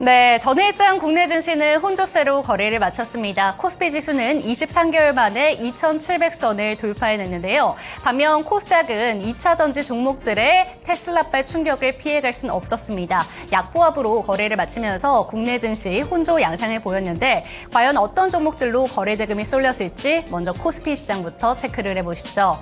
네, 전일장 국내 증시는 혼조세로 거래를 마쳤습니다. 코스피 지수는 23개월 만에 2,700선을 돌파해냈는데요. 반면 코스닥은 2차 전지 종목들의 테슬라발 충격을 피해갈 수는 없었습니다. 약보합으로 거래를 마치면서 국내 증시 혼조 양상을 보였는데 과연 어떤 종목들로 거래 대금이 쏠렸을지 먼저 코스피 시장부터 체크를 해보시죠.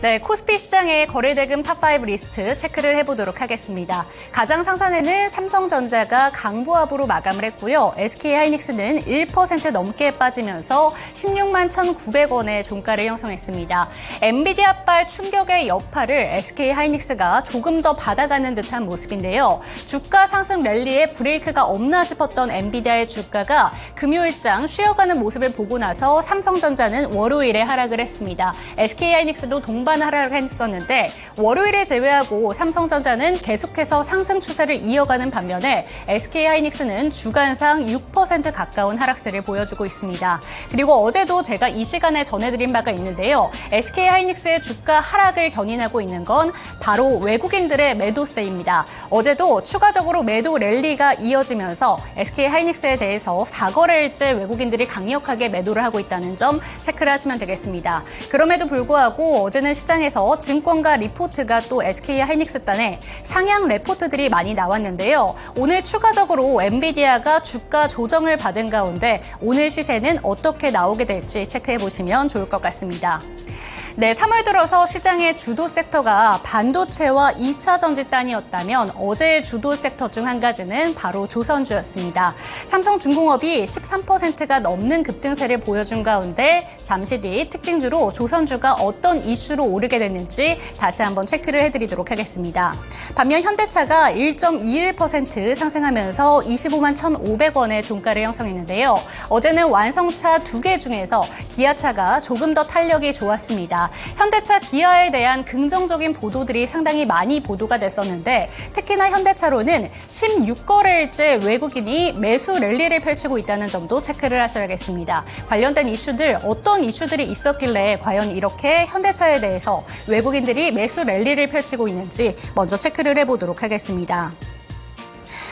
네, 코스피 시장의 거래대금 탑5 리스트 체크를 해보도록 하겠습니다. 가장 상단에는 삼성전자가 강보합으로 마감을 했고요. SK하이닉스는 1% 넘게 빠지면서 16만 1,900원의 종가를 형성했습니다. 엔비디아발 충격의 여파를 SK하이닉스가 조금 더 받아가는 듯한 모습인데요. 주가 상승 랠리에 브레이크가 없나 싶었던 엔비디아의 주가가 금요일장 쉬어가는 모습을 보고 나서 삼성전자는 월요일에 하락을 했습니다. SK하이닉스도 동반 하락을 했었는데 월요일을 제외하고 삼성전자는 계속해서 상승 추세를 이어가는 반면에 SK하이닉스는 주간상 6% 가까운 하락세를 보여주고 있습니다. 그리고 어제도 제가 이 시간에 전해드린 바가 있는데요. SK하이닉스의 주가 하락을 견인하고 있는 건 바로 외국인들의 매도세입니다. 어제도 추가적으로 매도 랠리가 이어지면서 SK하이닉스에 대해서 4거래일째 외국인들이 강력하게 매도를 하고 있다는 점 체크를 하시면 되겠습니다. 그럼에도 불구하고 어제는 시장에서 증권가 리포트가 또 SK하이닉스단에 상향 레포트들이 많이 나왔는데요. 오늘 추가적으로 엔비디아가 주가 조정을 받은 가운데 오늘 시세는 어떻게 나오게 될지 체크해 보시면 좋을 것 같습니다. 네, 3월 들어서 시장의 주도 섹터가 반도체와 2차 전지단이었다면 어제의 주도 섹터 중 한 가지는 바로 조선주였습니다. 삼성중공업이 13%가 넘는 급등세를 보여준 가운데 잠시 뒤 특징주로 조선주가 어떤 이슈로 오르게 됐는지 다시 한번 체크를 해드리도록 하겠습니다. 반면 현대차가 1.21% 상승하면서 25만 1,500원의 종가를 형성했는데요. 어제는 완성차 2개 중에서 기아차가 조금 더 탄력이 좋았습니다. 현대차 기아에 대한 긍정적인 보도들이 상당히 많이 보도가 됐었는데 특히나 현대차로는 16거래일째 외국인이 매수 랠리를 펼치고 있다는 점도 체크를 하셔야겠습니다. 관련된 이슈들 어떤 이슈들이 있었길래 과연 이렇게 현대차에 대해서 외국인들이 매수 랠리를 펼치고 있는지 먼저 체크를 해보도록 하겠습니다.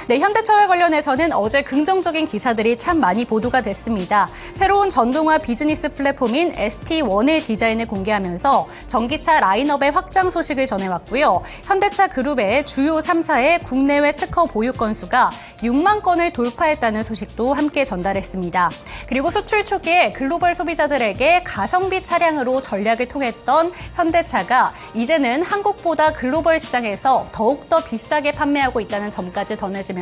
네, 현대차와 관련해서는 어제 긍정적인 기사들이 참 많이 보도가 됐습니다. 새로운 전동화 비즈니스 플랫폼인 ST1의 디자인을 공개하면서 전기차 라인업의 확장 소식을 전해왔고요. 현대차 그룹의 주요 3사의 국내외 특허 보유 건수가 6만 건을 돌파했다는 소식도 함께 전달했습니다. 그리고 수출 초기에 글로벌 소비자들에게 가성비 차량으로 전략을 통했던 현대차가 이제는 한국보다 글로벌 시장에서 더욱더 비싸게 판매하고 있다는 점까지 전해지면서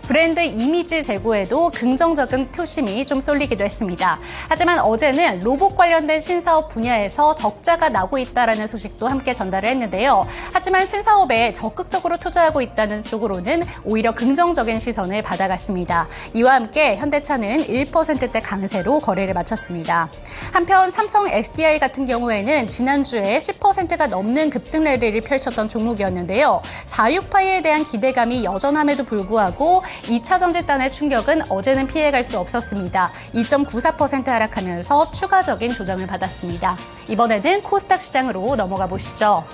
브랜드 이미지 제고에도 긍정적인 투심이 좀 쏠리기도 했습니다. 하지만 어제는 로봇 관련된 신사업 분야에서 적자가 나고 있다는 소식도 함께 전달을 했는데요. 하지만 신사업에 적극적으로 투자하고 있다는 쪽으로는 오히려 긍정적인 시선을 받아갔습니다. 이와 함께 현대차는 1%대 강세로 거래를 마쳤습니다. 한편 삼성 SDI 같은 경우에는 지난주에 10%가 넘는 급등 랠리를 펼쳤던 종목이었는데요. 468에 대한 기대감이 여전함에도 불구하고 2차 전지단의 충격은 어제는 피해갈 수 없었습니다. 2.94% 하락하면서 추가적인 조정을 받았습니다. 이번에는 코스닥 시장으로 넘어가 보시죠.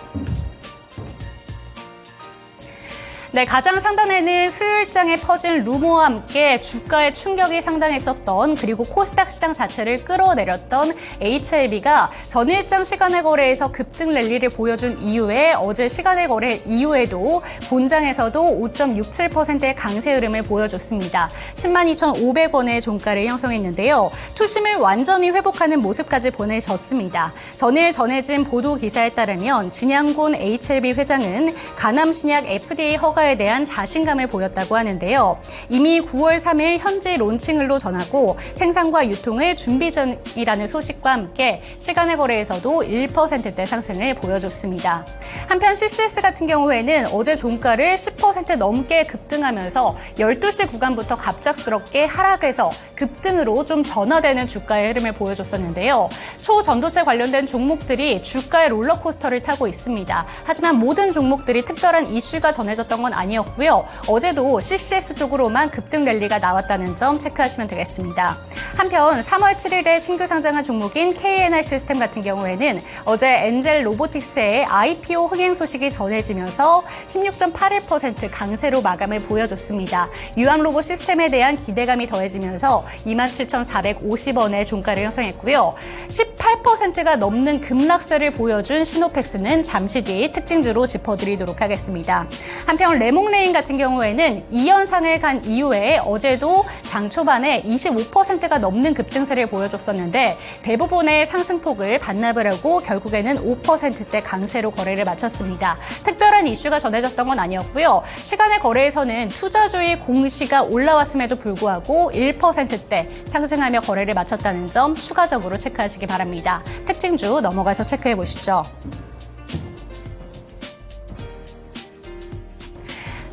네, 가장 상단에는 수요일장에 퍼진 루머와 함께 주가의 충격이 상당했었던 그리고 코스닥 시장 자체를 끌어내렸던 HLB가 전일장 시간의 거래에서 급등 랠리를 보여준 이후에 어제 시간의 거래 이후에도 본장에서도 5.67%의 강세 흐름을 보여줬습니다. 10만 2,500원의 종가를 형성했는데요. 투심을 완전히 회복하는 모습까지 보내졌습니다. 전일 전해진 보도 기사에 따르면 진양곤 HLB 회장은 가남 신약 FDA 허가에 대한 자신감을 보였다고 하는데요. 이미 9월 3일 현지 론칭을로 전하고 생산과 유통을 준비 중이라는 소식과 함께 시간의 거래에서도 1%대 상승을 보여줬습니다. 한편 CCS 같은 경우에는 어제 종가를 10% 넘게 급등하면서 12시 구간부터 갑작스럽게 하락해서 급등으로 좀 변화되는 주가의 흐름을 보여줬었는데요. 초전도체 관련된 종목들이 주가의 롤러코스터를 타고 있습니다. 하지만 모든 종목들이 특별한 이슈가 전해졌던 건 아니었고요. 어제도 CCS 쪽으로만 급등 랠리가 나왔다는 점 체크하시면 되겠습니다. 한편 3월 7일에 신규 상장한 종목인 KNR 시스템 같은 경우에는 어제 엔젤 로보틱스의 IPO 흥행 소식이 전해지면서 16.81% 강세로 마감을 보여줬습니다. 유암 로봇 시스템에 대한 기대감이 더해지면서 27,450원의 종가를 형성했고요. 18%가 넘는 급락세를 보여준 시노펙스는 잠시 뒤 특징주로 짚어드리도록 하겠습니다. 한편 레몽레인 같은 경우에는 2연상을 간 이후에 어제도 장 초반에 25%가 넘는 급등세를 보여줬었는데 대부분의 상승폭을 반납을 하고 결국에는 5%대 강세로 거래를 마쳤습니다. 특별한 이슈가 전해졌던 건 아니었고요. 시간의 거래에서는 투자주의 공시가 올라왔음에도 불구하고 1%대 상승하며 거래를 마쳤다는 점 추가적으로 체크하시기 바랍니다. 특징주 넘어가서 체크해 보시죠.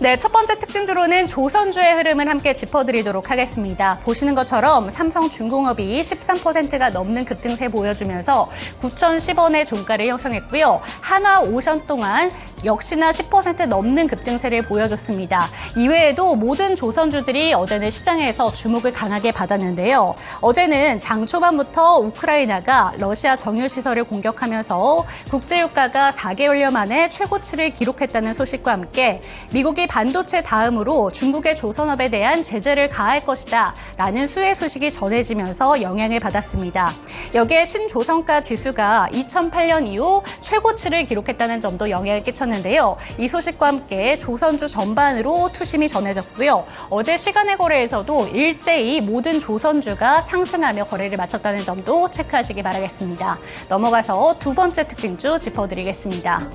네, 첫 번째 특징주로는 조선주의 흐름을 함께 짚어드리도록 하겠습니다. 보시는 것처럼 삼성중공업이 13%가 넘는 급등세 보여주면서 9,010원의 종가를 형성했고요. 한화오션 또한 역시나 10% 넘는 급등세를 보여줬습니다. 이외에도 모든 조선주들이 어제는 시장에서 주목을 강하게 받았는데요. 어제는 장 초반부터 우크라이나가 러시아 정유시설을 공격하면서 국제유가가 4개월여 만에 최고치를 기록했다는 소식과 함께 미국이 반도체 다음으로 중국의 조선업에 대한 제재를 가할 것이다 라는 수혜 소식이 전해지면서 영향을 받았습니다. 여기에 신조선가 지수가 2008년 이후 최고치를 기록했다는 점도 영향을 끼쳤는데요. 이 소식과 함께 조선주 전반으로 투심이 전해졌고요. 어제 시간의 거래에서도 일제히 모든 조선주가 상승하며 거래를 마쳤다는 점도 체크하시기 바라겠습니다. 넘어가서 두 번째 특징주 짚어드리겠습니다.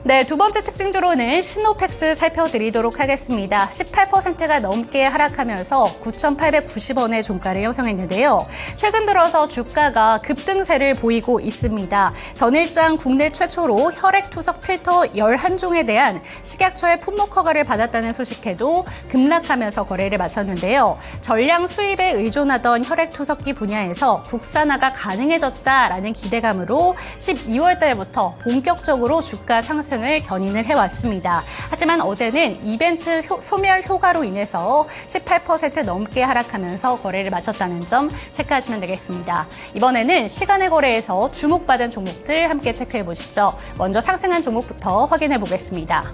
네, 두 번째 특징주로는 시노펙스 살펴드리도록 하겠습니다. 18%가 넘게 하락하면서 9,890원의 종가를 형성했는데요. 최근 들어서 주가가 급등세를 보이고 있습니다. 전일장 국내 최초로 혈액투석 필터 11종에 대한 식약처의 품목 허가를 받았다는 소식에도 급락하면서 거래를 마쳤는데요. 전량 수입에 의존하던 혈액투석기 분야에서 국산화가 가능해졌다라는 기대감으로 12월 달부터 본격적으로 주가 상승을 견인을 해왔습니다. 하지만 어제는 이벤트 소멸 효과로 인해서 18% 넘게 하락하면서 거래를 마쳤다는 점 체크하시면 되겠습니다. 이번에는 시간의 거래에서 주목받은 종목들 함께 체크해 보시죠. 먼저 상승한 종목부터 확인해 보겠습니다.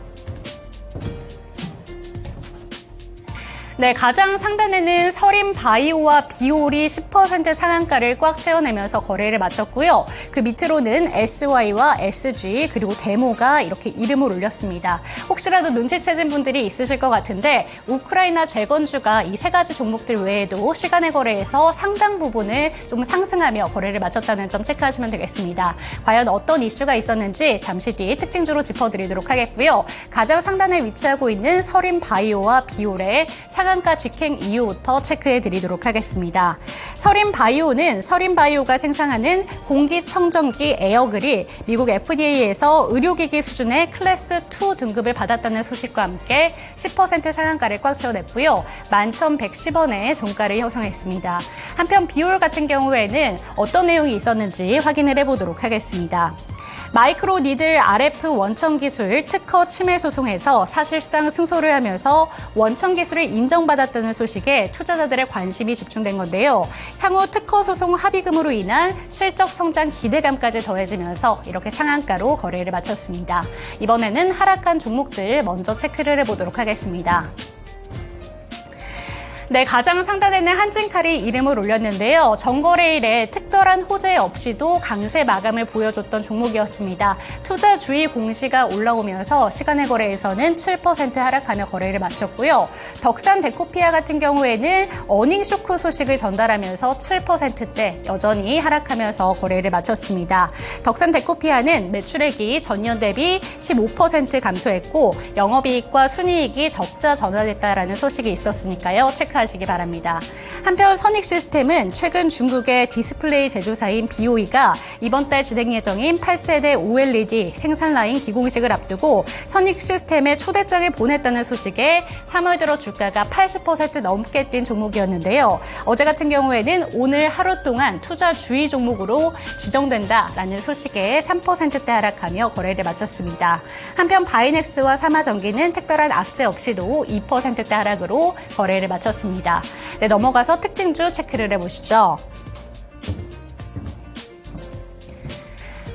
네, 가장 상단에는 서린바이오와 비올이 10% 상한가를 꽉 채워내면서 거래를 마쳤고요. 그 밑으로는 SY와 SG 그리고 데모가 이렇게 이름을 올렸습니다. 혹시라도 눈치채신 분들이 있으실 것 같은데 우크라이나 재건주가 이 세 가지 종목들 외에도 시간의 거래에서 상당 부분을 좀 상승하며 거래를 마쳤다는 점 체크하시면 되겠습니다. 과연 어떤 이슈가 있었는지 잠시 뒤 특징주로 짚어드리도록 하겠고요. 가장 상단에 위치하고 있는 서린바이오와 비올의 상한가 직행 이후부터 체크해 드리도록 하겠습니다. 서린바이오는 서린바이오가 생산하는 공기청정기 에어글이 미국 FDA에서 의료기기 수준의 클래스 2 등급을 받았다는 소식과 함께 10% 상한가를 꽉 채워냈고요. 11,110원의 종가를 형성했습니다. 한편 비올 같은 경우에는 어떤 내용이 있었는지 확인을 해보도록 하겠습니다. 마이크로 니들 RF 원천 기술 특허 침해 소송에서 사실상 승소를 하면서 원천 기술을 인정받았다는 소식에 투자자들의 관심이 집중된 건데요. 향후 특허 소송 합의금으로 인한 실적 성장 기대감까지 더해지면서 이렇게 상한가로 거래를 마쳤습니다. 이번에는 하락한 종목들 먼저 체크를 해보도록 하겠습니다. 네, 가장 상단에는 한진칼이 이름을 올렸는데요. 전거래일에 특별한 호재 없이도 강세 마감을 보여줬던 종목이었습니다. 투자주의 공시가 올라오면서 시간의 거래에서는 7% 하락하며 거래를 마쳤고요. 덕산 데코피아 같은 경우에는 어닝 쇼크 소식을 전달하면서 7%대 여전히 하락하면서 거래를 마쳤습니다. 덕산 데코피아는 매출액이 전년 대비 15% 감소했고 영업이익과 순이익이 적자 전환했다라는 소식이 있었으니까요. 체크 체크하시기 바랍니다. 한편 선익시스템은 최근 중국의 디스플레이 제조사인 BOE가 이번 달 진행 예정인 8세대 OLED 생산 라인 기공식을 앞두고 선익시스템에 초대장을 보냈다는 소식에 3월 들어 주가가 80% 넘게 뛴 종목이었는데요. 어제 같은 경우에는 오늘 하루 동안 투자 주의 종목으로 지정된다라는 소식에 3%대 하락하며 거래를 마쳤습니다. 한편 바이넥스와 사마전기는 특별한 악재 없이도 2%대 하락으로 거래를 마쳤습니다. 네, 넘어가서 특징주 체크를 해보시죠.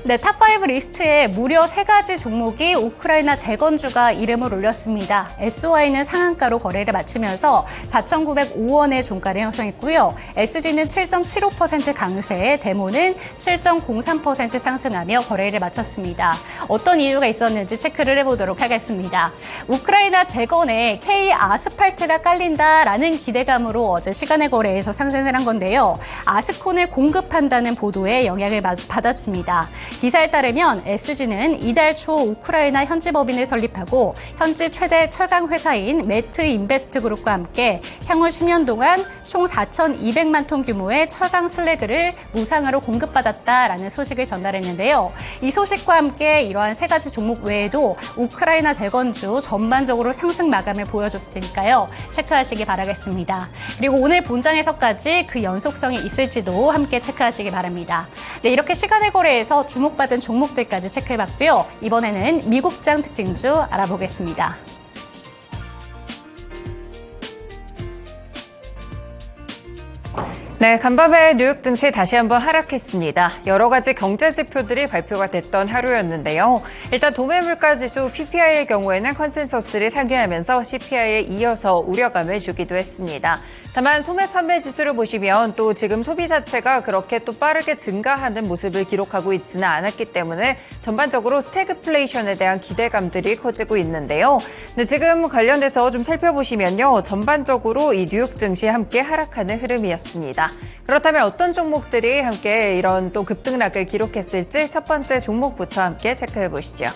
네, 탑5 리스트에 무려 3가지 종목이 우크라이나 재건주가 이름을 올렸습니다. SY는 상한가로 거래를 마치면서 4,905원의 종가를 형성했고요. SG는 7.75% 강세, 데모는 7.03% 상승하며 거래를 마쳤습니다. 어떤 이유가 있었는지 체크를 해보도록 하겠습니다. 우크라이나 재건에 K 아스팔트가 깔린다라는 기대감으로 어제 시간의 거래에서 상승을 한 건데요. 아스콘을 공급한다는 보도에 영향을 받았습니다. 기사에 따르면 SG는 이달 초 우크라이나 현지 법인을 설립하고 현지 최대 철강 회사인 매트 인베스트 그룹과 함께 향후 10년 동안 총 4,200만 톤 규모의 철강 슬래그를 무상으로 공급받았다라는 소식을 전달했는데요. 이 소식과 함께 이러한 3가지 종목 외에도 우크라이나 재건주 전반적으로 상승 마감을 보여줬으니까요. 체크하시기 바라겠습니다. 그리고 오늘 본장에서까지 그 연속성이 있을지도 함께 체크하시기 바랍니다. 네, 이렇게 시간의 거래에서 주목받은 종목들까지 체크해봤고요. 이번에는 미국장 특징주 알아보겠습니다. 네, 간밤에 뉴욕 증시 다시 한번 하락했습니다. 여러 가지 경제 지표들이 발표가 됐던 하루였는데요. 일단 도매 물가 지수 PPI의 경우에는 컨센서스를 상회하면서 CPI에 이어서 우려감을 주기도 했습니다. 다만 소매 판매 지수를 보시면 또 지금 소비 자체가 그렇게 또 빠르게 증가하는 모습을 기록하고 있지는 않았기 때문에 전반적으로 스태그플레이션에 대한 기대감들이 커지고 있는데요. 네, 지금 관련돼서 좀 살펴보시면요. 전반적으로 이 뉴욕 증시 함께 하락하는 흐름이었습니다. 그렇다면 어떤 종목들이 함께 이런 또 급등락을 기록했을지 첫 번째 종목부터 함께 체크해 보시죠.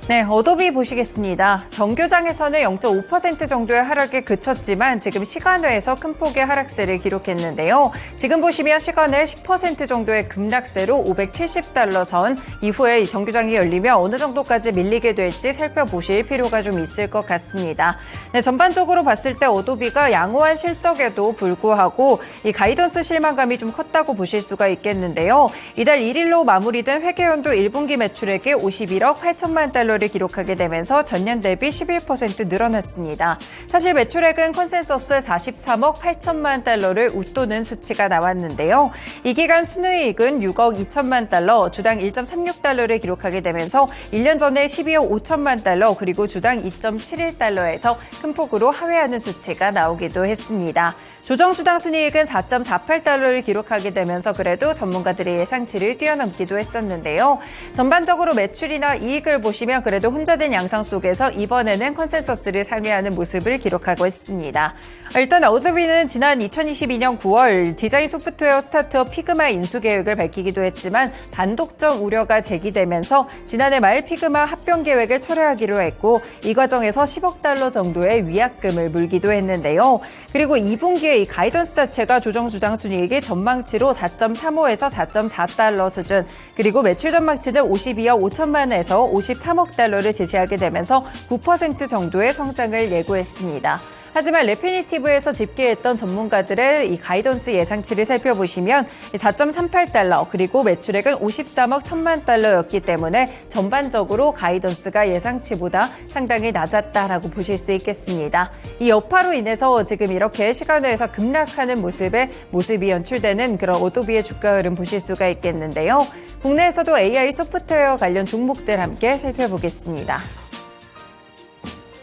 네, 어도비 보시겠습니다. 정규장에서는 0.5% 정도의 하락에 그쳤지만 지금 시간외에서 큰 폭의 하락세를 기록했는데요. 지금 보시면 시간외 10% 정도의 급락세로 570달러 선 이후에 이 정규장이 열리면 어느 정도까지 밀리게 될지 살펴보실 필요가 좀 있을 것 같습니다. 네, 전반적으로 봤을 때 어도비가 양호한 실적에도 불구하고 이 가이던스 실망감이 좀 컸다고 보실 수가 있겠는데요. 이달 1일로 마무리된 회계연도 1분기 매출액이 51억 8천만 달러 를 기록하게 되면서 전년 대비 11% 늘어났습니다. 사실 매출액은 컨센서스 43억 8천만 달러를 웃도는 수치가 나왔는데요. 이 기간 순이익은 6억 2천만 달러, 주당 1.36달러를 기록하게 되면서 1년 전에 12억 5천만 달러 그리고 주당 2.71달러에서 큰 폭으로 하회하는 수치가 나오기도 했습니다. 조정주당 순이익은 4.48달러를 기록하게 되면서 그래도 전문가들의 예상치를 뛰어넘기도 했었는데요. 전반적으로 매출이나 이익을 보시면 그래도 혼자된 양상 속에서 이번에는 컨센서스를 상회하는 모습을 기록하고 있습니다. 일단 어도비는 지난 2022년 9월 디자인 소프트웨어 스타트업 피그마 인수 계획을 밝히기도 했지만 단독적 우려가 제기되면서 지난해 말 피그마 합병 계획을 철회하기로 했고 이 과정에서 10억 달러 정도의 위약금을 물기도 했는데요. 그리고 2분기에 이 가이던스 자체가 조정주당 순이익이 전망치로 4.35에서 4.4달러 수준 그리고 매출 전망치는 52억 5천만에서 53억 달러를 제시하게 되면서 9% 정도의 성장을 예고했습니다. 하지만 레피니티브에서 집계했던 전문가들의 이 가이던스 예상치를 살펴보시면 4.38달러 그리고 매출액은 53억 1천만 달러였기 때문에 전반적으로 가이던스가 예상치보다 상당히 낮았다라고 보실 수 있겠습니다. 이 여파로 인해서 지금 이렇게 시간외에서 급락하는 모습이 연출되는 그런 어도비의 주가 흐름 보실 수가 있겠는데요. 국내에서도 AI 소프트웨어 관련 종목들 함께 살펴보겠습니다.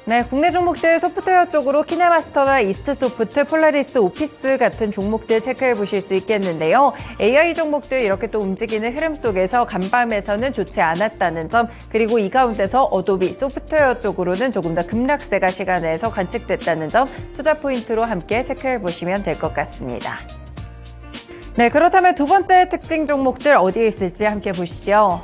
네, 국내 종목들 소프트웨어 쪽으로 키네마스터나 이스트소프트, 폴라리스, 오피스 같은 종목들 체크해 보실 수 있겠는데요. AI 종목들 이렇게 또 움직이는 흐름 속에서 간밤에서는 좋지 않았다는 점, 그리고 이 가운데서 어도비, 소프트웨어 쪽으로는 조금 더 급락세가 시간에서 관측됐다는 점, 투자 포인트로 함께 체크해 보시면 될 것 같습니다. 네, 그렇다면 두 번째 특징 종목들 어디에 있을지 함께 보시죠.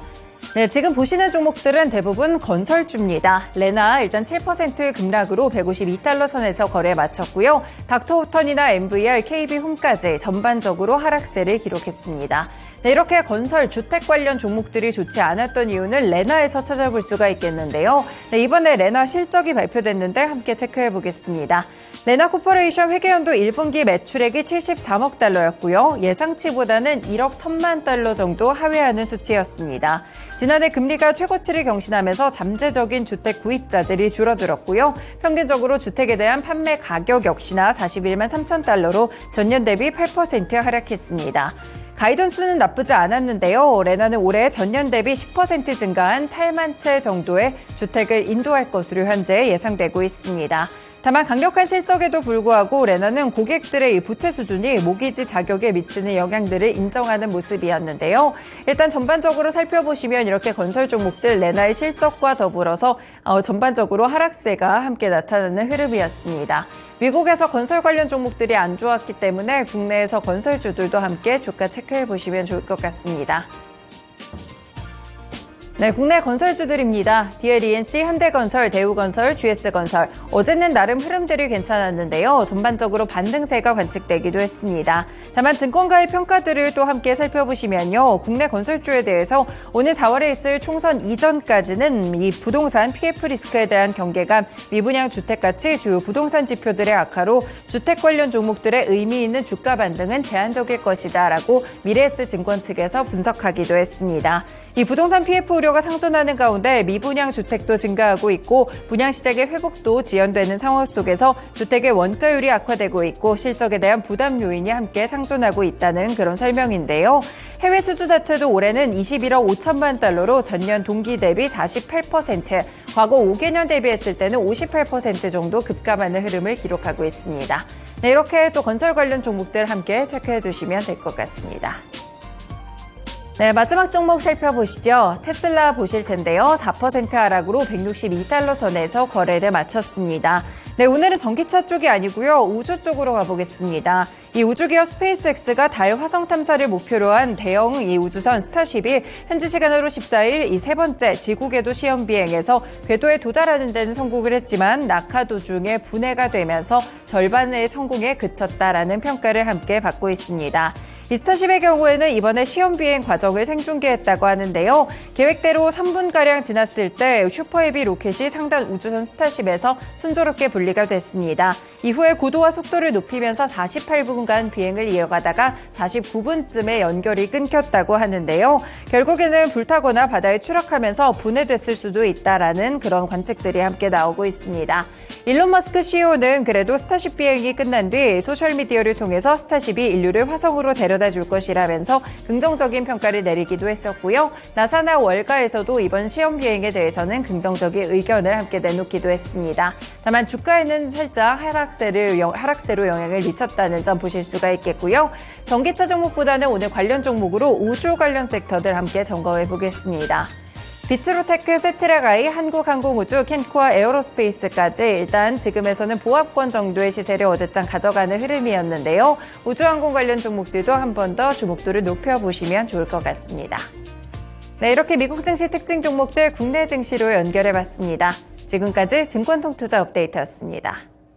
네, 지금 보시는 종목들은 대부분 건설주입니다. 레나 일단 7% 급락으로 152달러 선에서 거래 마쳤고요. 닥터우턴이나 MVR, KB홈까지 전반적으로 하락세를 기록했습니다. 네, 이렇게 건설, 주택 관련 종목들이 좋지 않았던 이유는 레나에서 찾아볼 수가 있겠는데요. 네, 이번에 레나 실적이 발표됐는데 함께 체크해 보겠습니다. 레나 코퍼레이션 회계연도 1분기 매출액이 73억 달러였고요. 예상치보다는 1억 1천만 달러 정도 하회하는 수치였습니다. 지난해 금리가 최고치를 경신하면서 잠재적인 주택 구입자들이 줄어들었고요. 평균적으로 주택에 대한 판매 가격 역시나 41만 3천 달러로 전년 대비 8% 하락했습니다. 가이던스는 나쁘지 않았는데요. 레나는 올해 전년 대비 10% 증가한 8만 채 정도의 주택을 인도할 것으로 현재 예상되고 있습니다. 다만 강력한 실적에도 불구하고 레나는 고객들의 이 부채 수준이 모기지 자격에 미치는 영향들을 인정하는 모습이었는데요. 일단 전반적으로 살펴보시면 이렇게 건설 종목들 레나의 실적과 더불어서 전반적으로 하락세가 함께 나타나는 흐름이었습니다. 미국에서 건설 관련 종목들이 안 좋았기 때문에 국내에서 건설주들도 함께 주가 체크해 보시면 좋을 것 같습니다. 네, 국내 건설주들입니다. DL-ENC, 현대건설, 대우건설, GS건설. 어제는 나름 흐름들이 괜찮았는데요. 전반적으로 반등세가 관측되기도 했습니다. 다만 증권가의 평가들을 또 함께 살펴보시면요. 국내 건설주에 대해서 오늘 4월에 있을 총선 이전까지는 이 부동산 PF 리스크에 대한 경계감, 미분양 주택같이 주요 부동산 지표들의 악화로 주택 관련 종목들의 의미 있는 주가 반등은 제한적일 것이다라고 미래에스 증권 측에서 분석하기도 했습니다. 이 부동산 PF 우려가 상존하는 가운데 미분양 주택도 증가하고 있고 분양 시장의 회복도 지연되는 상황 속에서 주택의 원가율이 악화되고 있고 실적에 대한 부담 요인이 함께 상존하고 있다는 그런 설명인데요. 해외 수주 자체도 올해는 21억 5천만 달러로 전년 동기 대비 48%, 과거 5개년 대비했을 때는 58% 정도 급감하는 흐름을 기록하고 있습니다. 네, 이렇게 또 건설 관련 종목들 함께 체크해 두시면 될 것 같습니다. 네, 마지막 종목 살펴보시죠. 테슬라 보실 텐데요. 4% 하락으로 162달러 선에서 거래를 마쳤습니다. 네, 오늘은 전기차 쪽이 아니고요. 우주 쪽으로 가보겠습니다. 이 우주기업 스페이스X가 달 화성 탐사를 목표로 한 대형 이 우주선 스타쉽이 현지 시간으로 14일 이 세 번째 지구 궤도 시험 비행에서 궤도에 도달하는 데는 성공을 했지만 낙하 도중에 분해가 되면서 절반의 성공에 그쳤다라는 평가를 함께 받고 있습니다. 이 스타쉽의 경우에는 이번에 시험 비행 과정을 생중계했다고 하는데요. 계획대로 3분가량 지났을 때 슈퍼헤비 로켓이 상단 우주선 스타쉽에서 순조롭게 분리가 됐습니다. 이후에 고도와 속도를 높이면서 48분간 비행을 이어가다가 49분쯤에 연결이 끊겼다고 하는데요. 결국에는 불타거나 바다에 추락하면서 분해됐을 수도 있다라는 그런 관측들이 함께 나오고 있습니다. 일론 머스크 CEO는 그래도 스타쉽 비행이 끝난 뒤 소셜미디어를 통해서 스타쉽이 인류를 화성으로 데려다 줄 것이라면서 긍정적인 평가를 내리기도 했었고요. 나사나 월가에서도 이번 시험 비행에 대해서는 긍정적인 의견을 함께 내놓기도 했습니다. 다만 주가에는 살짝 하락세로 영향을 미쳤다는 점 보실 수가 있겠고요. 전기차 종목보다는 오늘 관련 종목으로 우주 관련 섹터들 함께 점검해 보겠습니다. 비츠로테크, 세트라가이, 한국항공우주, 캔코아 에어로스페이스까지 일단 지금에서는 보합권 정도의 시세를 어제장 가져가는 흐름이었는데요. 우주항공 관련 종목들도 한 번 더 주목도를 높여보시면 좋을 것 같습니다. 네, 이렇게 미국 증시 특징 종목들 국내 증시로 연결해봤습니다. 지금까지 증권통투자 업데이트였습니다.